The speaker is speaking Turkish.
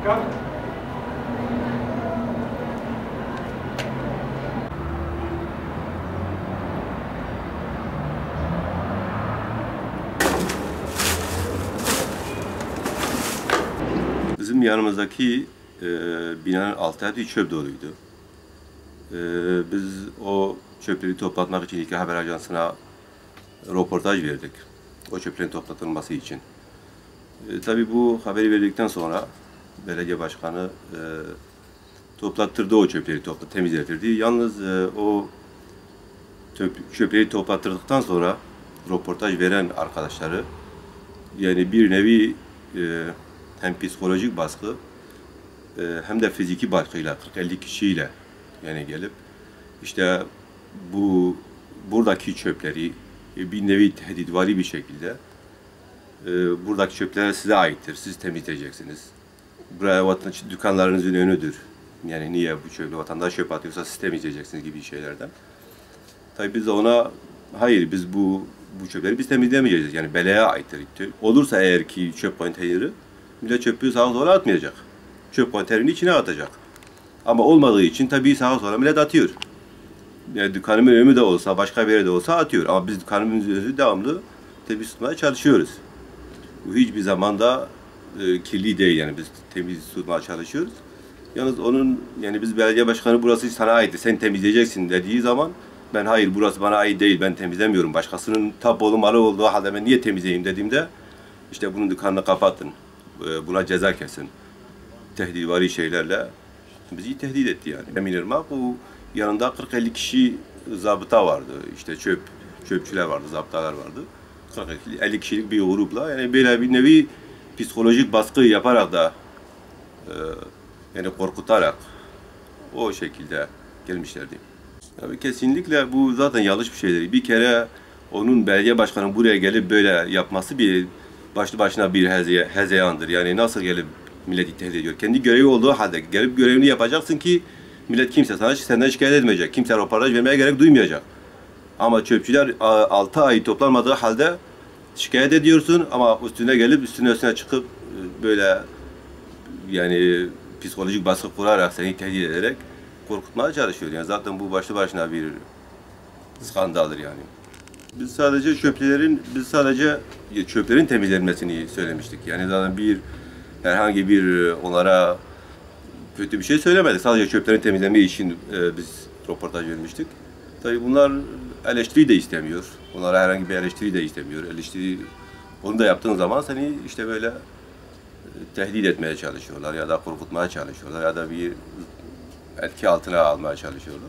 Bizim yanımızdaki binanın altı hepsi çöp doluydu. Biz o çöpleri toplatmak için İlke Haber Ajansı'na röportaj verdik. O çöplerin toplatılması için. Tabii bu haberi verdikten sonra belediye başkanı toplattırdı o çöpleri, temizletirdi. Yalnız o çöpleri toplattırdıktan sonra röportaj veren arkadaşları yani bir nevi hem psikolojik baskı hem de fiziki baskıyla 40-50 kişiyle yani gelip işte buradaki çöpleri bir nevi tehditvari bir şekilde buradaki çöpler size aittir, siz temizleyeceksiniz. Buraya dükkanlarınızın önüdür. Yani niye bu çöpü vatandaş çöp atıyorsa siz temizleyeceksiniz gibi şeylerden. Tabii biz de ona hayır biz bu çöpleri biz temizlemeyeceğiz. Yani belediyeye aittir. Olursa eğer ki çöp konteyneri millet çöpü sağa sola atmayacak. Çöp konteynerinin içine atacak. Ama olmadığı için tabii sağa sola millet atıyor. Yani dükkanımın önü de olsa, başka bir yerde olsa atıyor. Ama biz dükkanımızın önünü devamlı temiz tutmaya çalışıyoruz. Bu hiçbir zamanda kirli değil yani biz temiz tutmaya çalışıyoruz. Yalnız onun yani biz belediye başkanı burası sana ait, sen temizleyeceksin dediği zaman ben hayır burası bana ait değil, ben temizlemiyorum. Başkasının tapu malı olduğu halde ben niye temizleyeyim dediğimde işte bunun dükkanını kapatın, buna ceza kesin. Tehditvari şeylerle bizi tehdit etti yani. Eminirmak bu yanında 40-50 kişi zabıta vardı, işte çöpçüler vardı, zabıtalar vardı. 40-50 kişilik bir grupla yani böyle bir nevi psikolojik baskı yaparak da yani korkutarak o şekilde gelmişlerdi. Tabii kesinlikle bu zaten yanlış bir şeydir. Bir kere onun belediye başkanı buraya gelip böyle yapması bir başlı başına bir hezeyandır. Yani nasıl gelip milleti tehdit ediyor. Kendi görevi olduğu halde gelip görevini yapacaksın ki millet kimse senden şikayet etmeyecek. Kimse röportaj vermeye gerek duymayacak. Ama çöpçüler 6 ay toplanmadığı halde şikayet ediyorsun ama üstüne çıkıp böyle yani psikolojik baskı kurarak seni tehdit ederek korkutmaya çalışıyor. Yani zaten bu başlı başına bir skandaldır yani. Biz sadece çöplerin temizlenmesini söylemiştik. Yani zaten herhangi bir onlara kötü bir şey söylemedik. Sadece çöplerin temizlenme için biz röportaj vermiştik. Tabii bunlar eleştiri de istemiyor. Onlara herhangi bir eleştiri de istemiyor. Onu da yaptığın zaman seni işte böyle tehdit etmeye çalışıyorlar ya da korkutmaya çalışıyorlar ya da bir etki altına almaya çalışıyorlar.